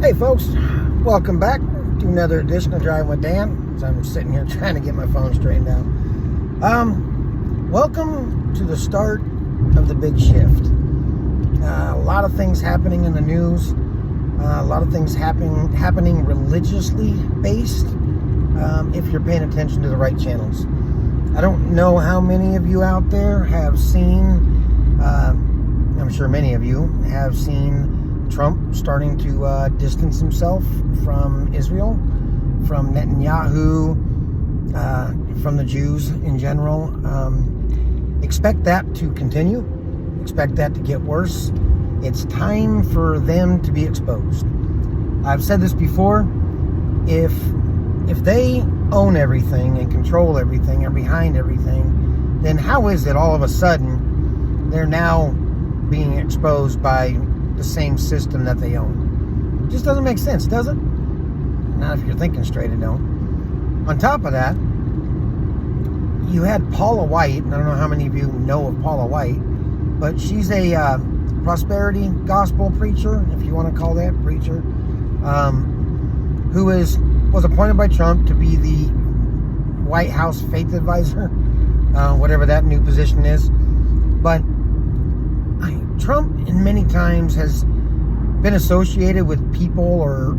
Hey folks, welcome back to another edition of Driving with Dan. As I'm sitting here trying to get my phone straightened out. Welcome to the start of the big shift. A lot of things happening in the news. A lot of things happening religiously based. If you're paying attention to the right channels. I don't know how many of you out there have seen. I'm sure many of you have seen Trump starting to distance himself from Israel, from Netanyahu, from the Jews in general. Expect that to continue. Expect that to get worse. It's time for them to be exposed. I've said this before. If they own everything and control everything and behind everything, then how is it all of a sudden they're now being exposed by the same system that they own? It just doesn't make sense, does it? Not if you're thinking straight, it don't. On top of that, you had Paula White, and I don't know how many of you know of Paula White, but she's a prosperity gospel preacher, if you want to call that preacher, who was appointed by Trump to be the White House faith advisor, whatever that new position is. But Trump, in many times, has been associated with people or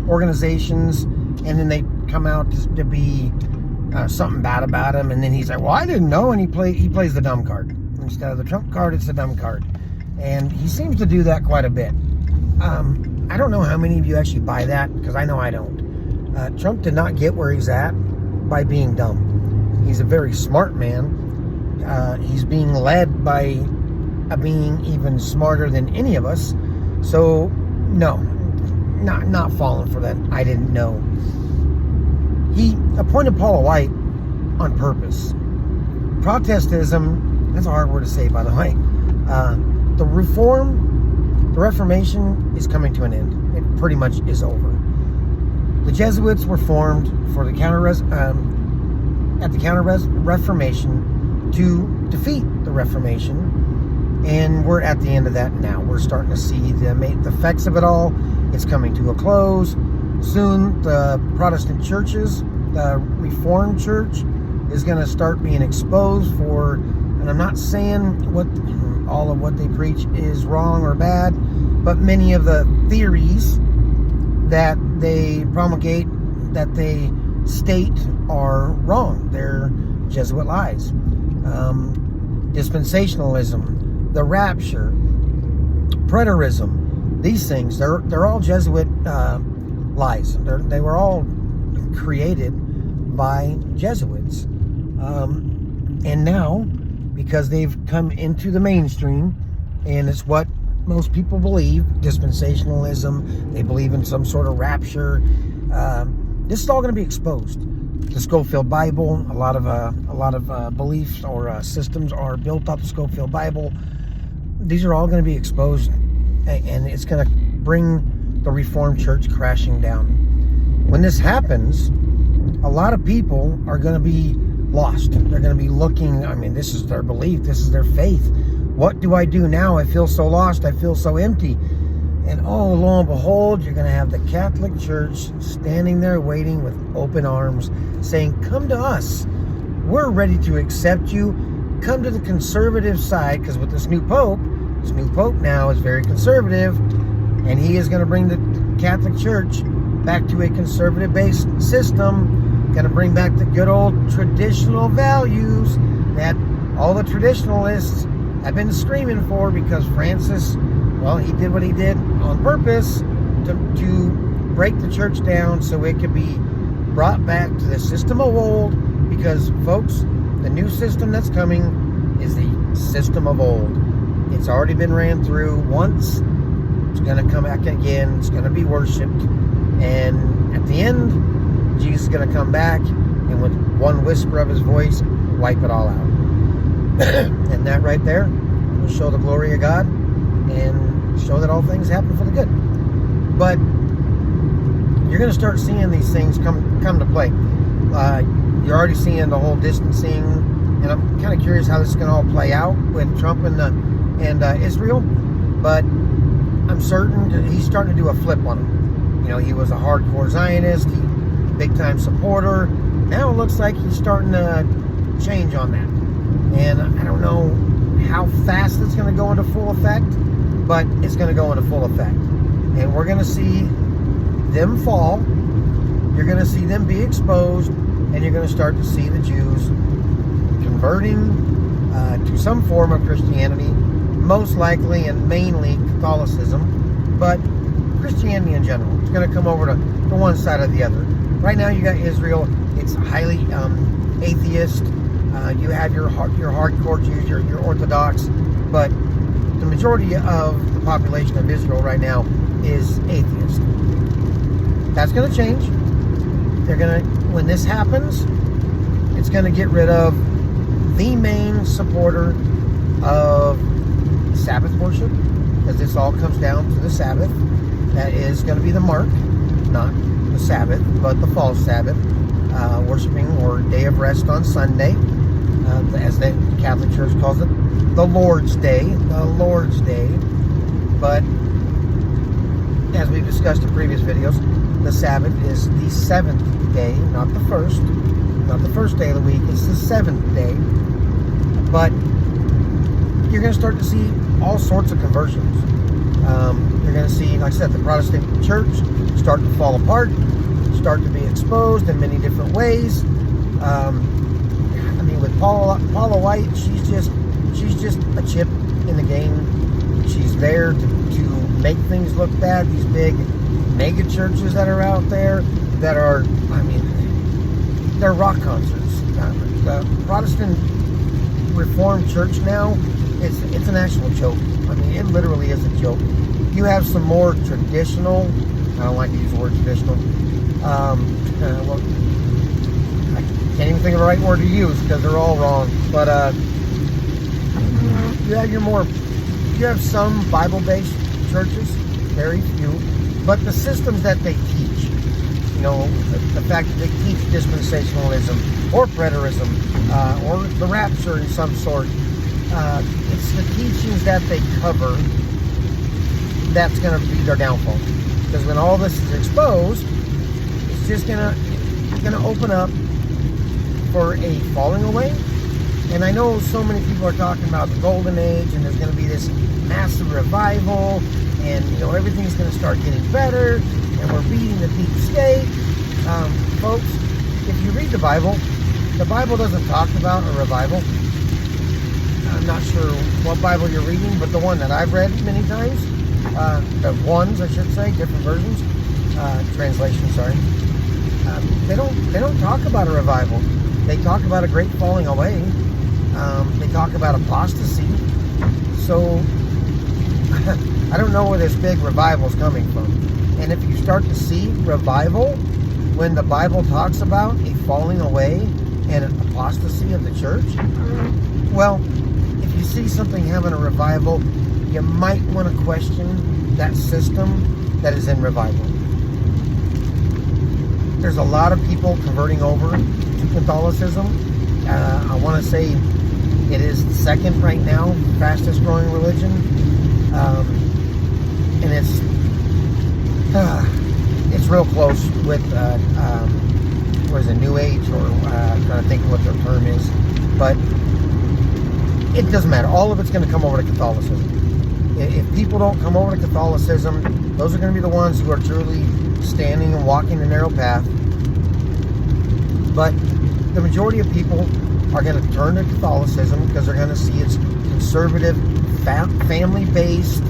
organizations, and then they come out to be something bad about him, and then he's like, "Well, I didn't know," and he plays the dumb card instead of the Trump card. It's the dumb card, and he seems to do that quite a bit. I don't know how many of you actually buy that, because I know I don't. Trump did not get where he's at by being dumb. He's a very smart man. He's being led by a being even smarter than any of us. So, no, not falling for that. I didn't know. He appointed Paula White on purpose. Protestantism, that's a hard word to say, by the way. The Reformation is coming to an end. It pretty much is over. The Jesuits were formed for the Reformation to defeat the Reformation, and we're at the end of that now. We're starting to see the effects of it all. It's coming to a close. Soon, the Protestant churches, the Reformed Church, is going to start being exposed for, and I'm not saying all of what they preach is wrong or bad, but many of the theories that they promulgate, that they state, are wrong. They're Jesuit lies. Dispensationalism, the rapture, preterism, these things, they're all Jesuit lies. They were all created by Jesuits. And now, because they've come into the mainstream, and it's what most people believe, dispensationalism, they believe in some sort of rapture, this is all going to be exposed. The Scofield Bible, a lot of beliefs or systems are built off the Scofield Bible. These are all going to be exposed, and it's going to bring the Reformed Church crashing down. When this happens, a lot of people are going to be lost. They're going to be looking, this is their belief, this is their faith. What do I do now? I feel so lost, I feel so empty. And oh, lo and behold, you're going to have the Catholic Church standing there waiting with open arms, saying, "Come to us. We're ready to accept you. Come to the conservative side," because with this new Pope now is very conservative, and he is going to bring the Catholic Church back to a conservative-based system, going to bring back the good old traditional values that all the traditionalists have been screaming for, because Francis, well, he did what he did on purpose to break the church down so it could be brought back to the system of old, because, folks, the new system that's coming is the system of old. It's already been ran through once. It's going to come back again. It's going to be worshipped. And at the end, Jesus is going to come back, and with one whisper of his voice, wipe it all out. And that right there will show the glory of God and show that all things happen for the good. But you're going to start seeing these things come to play. You're already seeing the whole distancing, and I'm kind of curious how this is going to all play out with Trump and Israel. But I'm certain that he's starting to do a flip on them. You know, he was a hardcore Zionist, big time supporter. Now it looks like he's starting to change on that. And I don't know how fast it's going to go into full effect, but it's going to go into full effect. And we're going to see them fall. You're going to see them be exposed, and you're going to start to see the Jews converting to some form of Christianity, most likely and mainly Catholicism, but Christianity in general. It's going to come over to one side or the other. Right now you got Israel. It's highly atheist. You have your hardcore Jews, your Orthodox, but the majority of the population of Israel right now is atheist. That's going to change. They're going to, when this happens, it's going to get rid of the main supporter of Sabbath worship, because this all comes down to the Sabbath. That is going to be the mark, not the Sabbath, but the false Sabbath, worshiping or day of rest on Sunday, as the Catholic Church calls it, the Lord's Day, But as we've discussed in previous videos, the Sabbath is the seventh day, not the first day of the week. It's the seventh day. But you're going to start to see all sorts of conversions. You're going to see, like I said, the Protestant church start to fall apart, start to be exposed in many different ways. I mean, with Paula White, she's just a chip in the game. She's there to make things look bad. These big mega churches that are out there that are, I mean, they're rock concerts. The Protestant Reformed Church now, it's an actual joke. I mean, it literally is a joke. You have some more traditional, I don't like to use the word traditional, well, I can't even think of the right word to use because they're all wrong, but you have some Bible-based churches, very few, but the systems that they teach, you know, the fact that they teach dispensationalism or preterism or the rapture in some sort, it's the teachings that they cover that's going to be their downfall. Because when all this is exposed, it's just going to open up for a falling away. And I know so many people are talking about the golden age, and there's going to be this massive revival, and you know everything's going to start getting better, and we're beating the deep state. Folks, if you read the Bible doesn't talk about a revival. I'm not sure what Bible you're reading, but the one that I've read many times, the ones I should say, different versions, translations, sorry. They don't talk about a revival. They talk about a great falling away. They talk about apostasy. So I don't know where this big revival is coming from. And if you start to see revival when the Bible talks about a falling away and an apostasy of the church, well, if you see something having a revival, you might want to question that system that is in revival. There's a lot of people converting over to Catholicism. I want to say it is the second right now fastest growing religion, and it's real close with what is it, New Age, or I'm trying to think of what their term is, but it doesn't matter. All of it's going to come over to Catholicism. If people don't come over to Catholicism, those are going to be the ones who are truly standing and walking the narrow path. But the majority of people are going to turn to Catholicism because they're going to see it's conservative, family-based,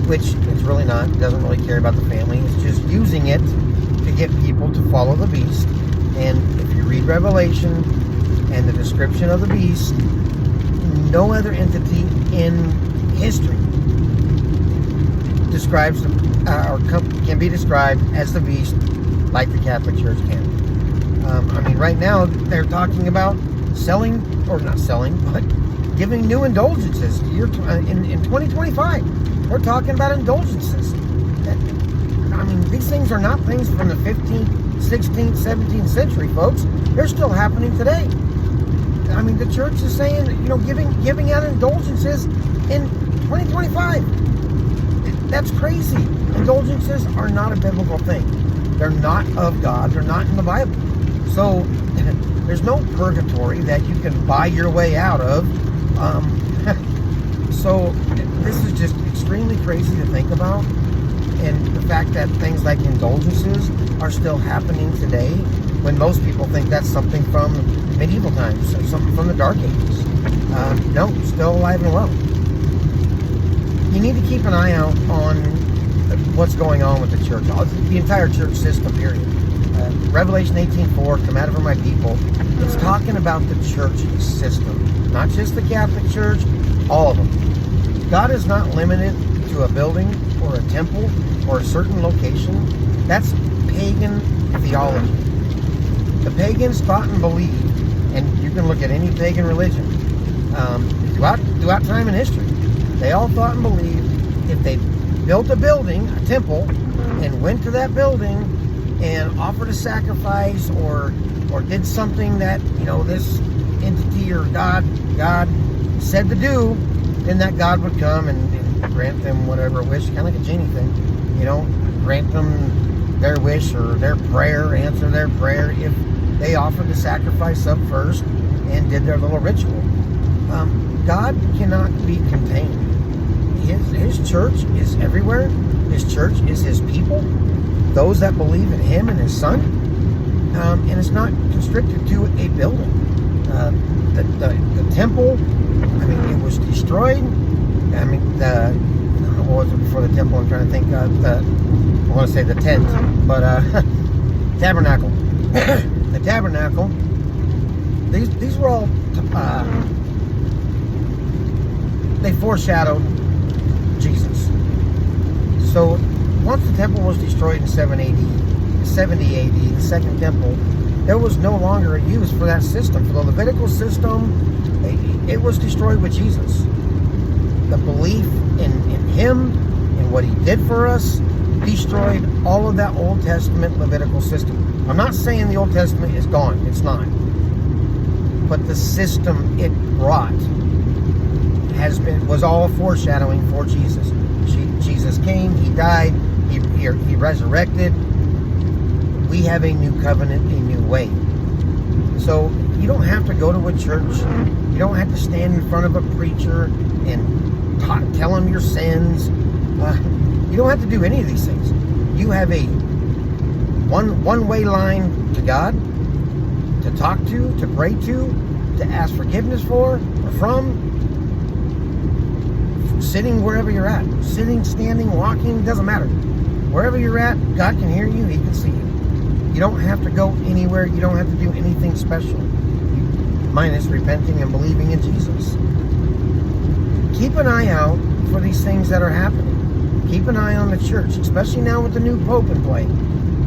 which it's really not. It doesn't really care about the family. It's just using it to get people to follow the beast. And if you read Revelation and the description of the beast, no other entity in history describes or can be described as the beast like the Catholic Church can. I mean, right now they're talking about selling, or not selling, but giving new indulgences in 2025. They're talking about indulgences. I mean, these things are not things from the 15th, 16th, 17th century, folks. They're still happening today. I mean, the church is saying, you know, giving out indulgences in 2025. That's crazy. Indulgences are not a biblical thing. They're not of God. They're not in the Bible. So there's no purgatory that you can buy your way out of. So this is just extremely crazy to think about. And the fact that things like indulgences are still happening today, when most people think that's something from medieval times or something from the Dark Ages. No, still alive and well. You need to keep an eye out on what's going on with the church, the entire church system, period. Revelation 18:4, come out of my people. It's talking about the church system, not just the Catholic Church, all of them. God is not limited to a building or a temple or a certain location. That's pagan theology. The pagans thought and believed, and you can look at any pagan religion throughout time and history. They all thought and believed if they built a building, a temple, and went to that building and offered a sacrifice or did something that, this entity or God said to do, then that God would come and grant them whatever wish, kind of like a genie thing, grant them their wish or their prayer, answer their prayer if they offered the sacrifice up first and did their little ritual. God cannot be contained. His church is everywhere. His church is his people, those that believe in him and his son. And it's not constricted to a building. The temple, it was destroyed. What was it before the temple? I'm trying to think. I want to say the tent, but tabernacle. The tabernacle. These were all they foreshadowed Jesus. So once the temple was destroyed in 70 AD, the second temple, there was no longer a use for that system. For the Levitical system, it was destroyed with Jesus. The belief in him and what he did for us destroyed all of that Old Testament Levitical system. I'm not saying the Old Testament is gone. It's not. But the system it brought was all a foreshadowing for Jesus. Jesus came, he died, he resurrected. We have a new covenant, a new way. So you don't have to go to a church. You don't have to stand in front of a preacher and tell him your sins. You don't have to do any of these things. You have a one-way line to God, to talk to pray to ask forgiveness for or from. Sitting wherever you're at. Sitting, standing, walking, doesn't matter. Wherever you're at, God can hear you, he can see you. You don't have to go anywhere. You don't have to do anything special. Minus repenting and believing in Jesus. Keep an eye out for these things that are happening. Keep an eye on the church, especially now with the new Pope in play.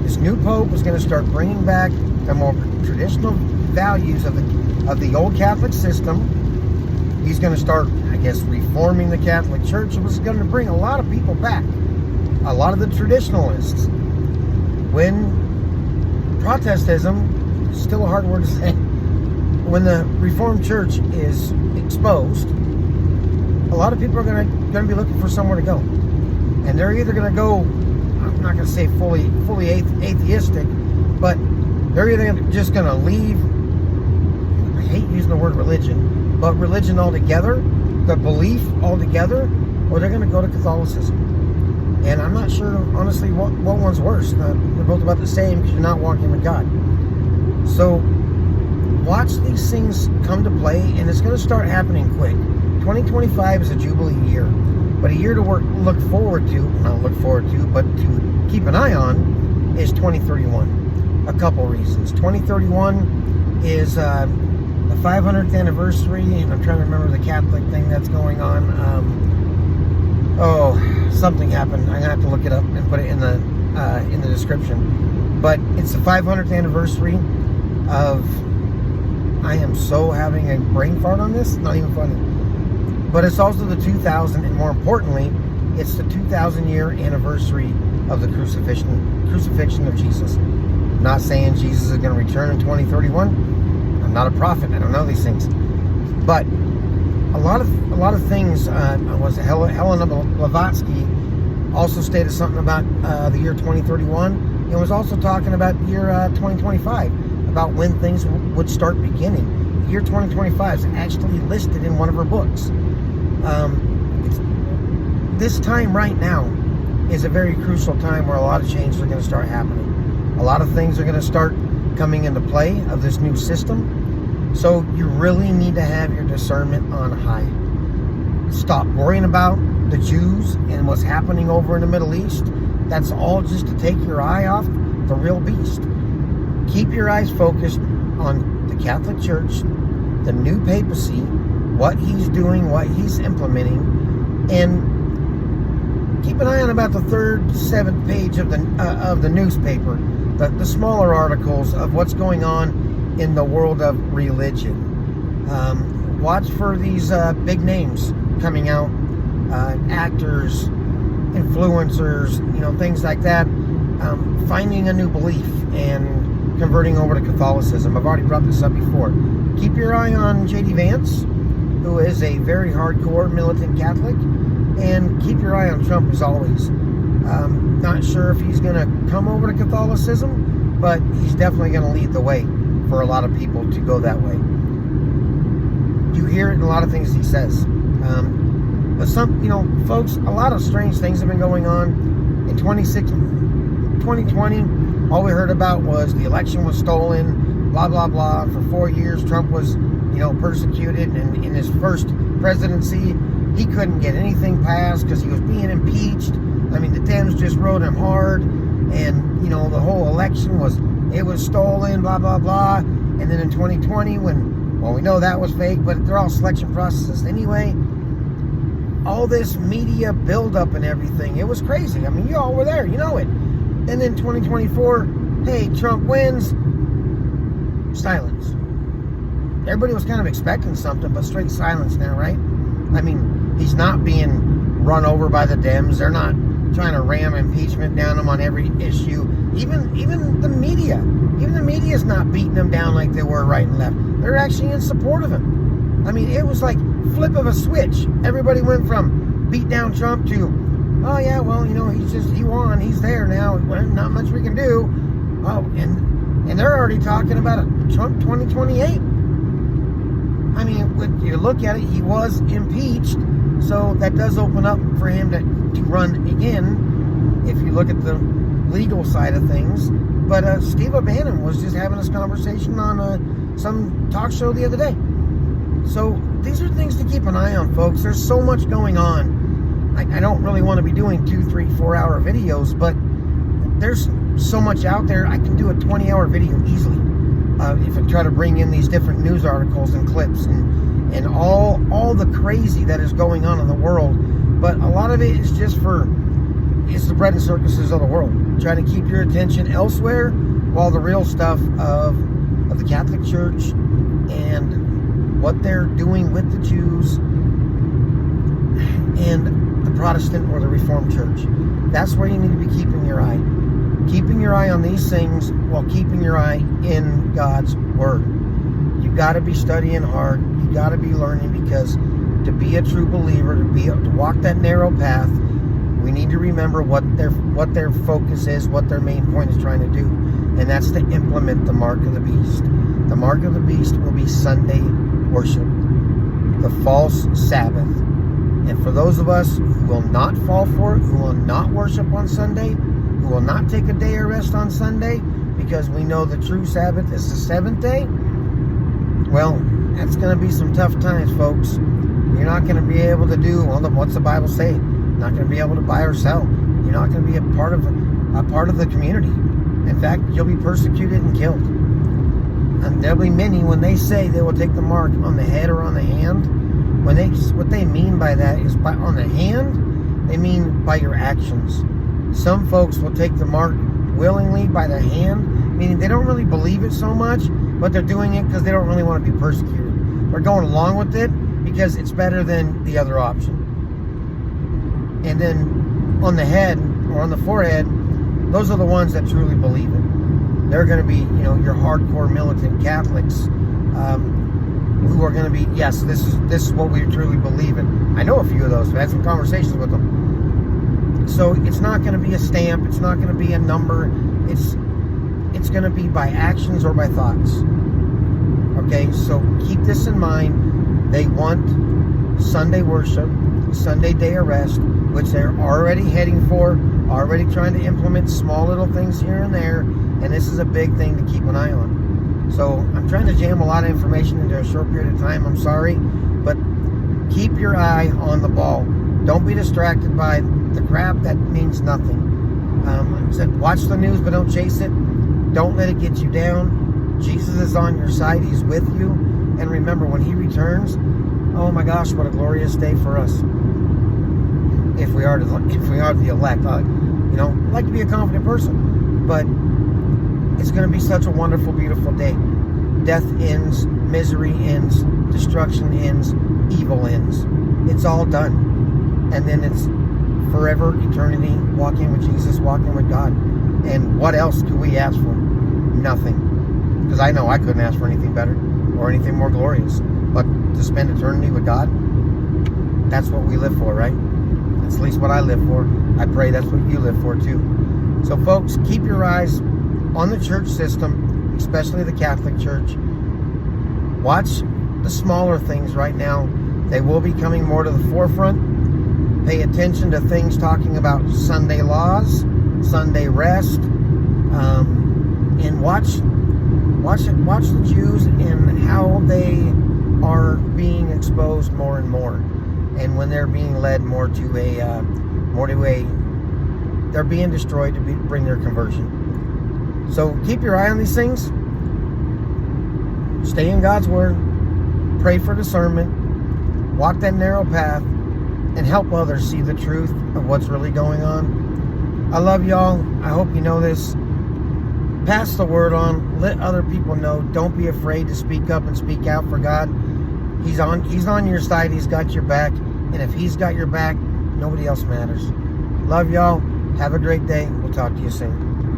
This new Pope is going to start bringing back the more traditional values of the old Catholic system. He's going to start, reforming the Catholic Church. It was going to bring a lot of people back. A lot of the traditionalists. When Protestantism, still a hard word to say, when the Reformed Church is exposed, a lot of people are going to be looking for somewhere to go. And they're either going to go, I'm not going to say fully atheistic, but they're either just going to leave, I hate using the word religion, but religion altogether, the belief altogether, or they're going to go to Catholicism. And I'm not sure, honestly, what one's worse. They're both about the same because you're not walking with God. So watch these things come to play, and it's going to start happening quick. 2025 is a Jubilee year, but a year to look forward to, not look forward to, but to keep an eye on, is 2031. A couple reasons. 2031 is the 500th anniversary, and I'm trying to remember the Catholic thing that's going on. Something happened. I'm gonna have to look it up and put it in the description. But it's the 500th anniversary of. I am so having a brain fart on this. Not even funny. But it's also the 2000, and more importantly, it's the 2,000-year anniversary of the crucifixion of Jesus. I'm not saying Jesus is going to return in 2031. I'm not a prophet. I don't know these things. But a lot of things. Was Helena Blavatsky also stated something about the year 2031, and was also talking about the year 2025, about when things would start beginning. The year 2025 is actually listed in one of her books. This time right now is a very crucial time where a lot of changes are going to start happening. A lot of things are going to start coming into play of this new system. So you really need to have your discernment on high. Stop worrying about the Jews and what's happening over in the Middle East. That's all just to take your eye off the real beast. Keep your eyes focused on the Catholic Church, the new papacy, what he's doing, what he's implementing, and keep an eye on about the 3rd, 7th page of the newspaper, the smaller articles of what's going on in the world of religion. Watch for these big names coming out, actors, influencers, things like that, finding a new belief and converting over to Catholicism. I've already brought this up before. Keep your eye on J.D. Vance, who is a very hardcore militant Catholic, and keep your eye on Trump as always. Not sure if he's going to come over to Catholicism, but he's definitely going to lead the way for a lot of people to go that way. You hear it in a lot of things he says. But some, folks, a lot of strange things have been going on. In 2020, all we heard about was the election was stolen, blah, blah, blah. For 4 years, Trump was, persecuted. And in his first presidency, he couldn't get anything passed because he was being impeached. I mean, the Dems just rode him hard. And, the whole election was stolen, blah, blah, blah. And then in 2020, we know that was fake, but they're all selection processes anyway. All this media buildup and everything, it was crazy. I mean, you all were there, you know it. And then 2024, hey, Trump wins, silence. Everybody was kind of expecting something, but straight silence now, right? I mean, he's not being run over by the Dems. They're not trying to ram impeachment down him on every issue. Even the media. Even the media's not beating him down like they were right and left. They're actually in support of him. I mean, it was like flip of a switch. Everybody went from beat down Trump to, oh yeah, well, he won. He's there now. Not much we can do. Oh, and they're already talking about a Trump 2028. I mean, when you look at it, he was impeached. So that does open up for him to run again, if you look at the legal side of things. But Steve Bannon was just having this conversation on some talk show the other day. So these are things to keep an eye on, folks. There's so much going on. I don't really want to be doing 2, 3, 4 hour videos, but there's so much out there. I can do a 20-hour video easily if I try to bring in these different news articles and clips and all the crazy that is going on in the world. But a lot of it is just it's the bread and circuses of the world. Trying to keep your attention elsewhere while the real stuff of the Catholic Church and what they're doing with the Jews and the Protestant or the Reformed Church. That's where you need to be keeping your eye. Keeping your eye on these things while keeping your eye in God's Word. You got to be studying hard. You got to be learning, because to be a true believer, to walk that narrow path, we need to remember what their focus is, what their main point is trying to do, and that's to implement the mark of the beast. The mark of the beast will be Sunday worship, the false Sabbath. And for those of us who will not fall for it, who will not worship on Sunday, who will not take a day of rest on Sunday, because we know the true Sabbath is the 7th day, well, that's going to be some tough times, folks. You're not going to be able to do, what's the Bible say? Not going to be able to buy or sell. You're not going to be a part of the community. In fact, you'll be persecuted and killed. And there'll be many, when they say they will take the mark on the head or on the hand, what they mean by that is on the hand, they mean by your actions. Some folks will take the mark willingly by the hand, meaning they don't really believe it so much, but they're doing it because they don't really want to be persecuted. They're going along with it because it's better than the other option. And then on the head or on the forehead, those are the ones that truly believe it. They're going to be, your hardcore militant Catholics who are going to be, yes, this is what we truly believe in. I know a few of those. I've had some conversations with them. So it's not going to be a stamp. It's not going to be a number. It's going to be by actions or by thoughts. Okay, so keep this in mind. They want Sunday worship, Sunday day of rest, which they're already heading for, already trying to implement small little things here and there, and this is a big thing to keep an eye on. So I'm trying to jam a lot of information into a short period of time. I'm sorry, but keep your eye on the ball. Don't be distracted by the crap that means nothing. I said, watch the news, but don't chase it. Don't let it get you down. Jesus is on your side. He's with you. And remember, when he returns, oh my gosh, what a glorious day for us. If we are the elect. I'd like to be a confident person, but it's going to be such a wonderful, beautiful day. Death ends, misery ends, destruction ends, evil ends. It's all done. And then it's forever, eternity, walking with Jesus, walking with God. And what else could we ask for? Nothing. Because I know I couldn't ask for anything better or anything more glorious. But to spend eternity with God, that's what we live for, right? That's at least what I live for. I pray that's what you live for too. So folks, keep your eyes on the church system, especially the Catholic Church. Watch the smaller things right now. They will be coming more to the forefront. Pay attention to things talking about Sunday laws, Sunday rest, and watch the Jews and how they are being exposed more and more, and when they're being led more to a they're being destroyed to bring their conversion. So keep your eye on these things. Stay in God's word. Pray for discernment. Walk that narrow path. And help others see the truth of what's really going on. I love y'all. I hope you know this. Pass the word on. Let other people know. Don't be afraid to speak up and speak out for God. He's on your side. He's got your back. And if he's got your back, nobody else matters. Love y'all. Have a great day. We'll talk to you soon.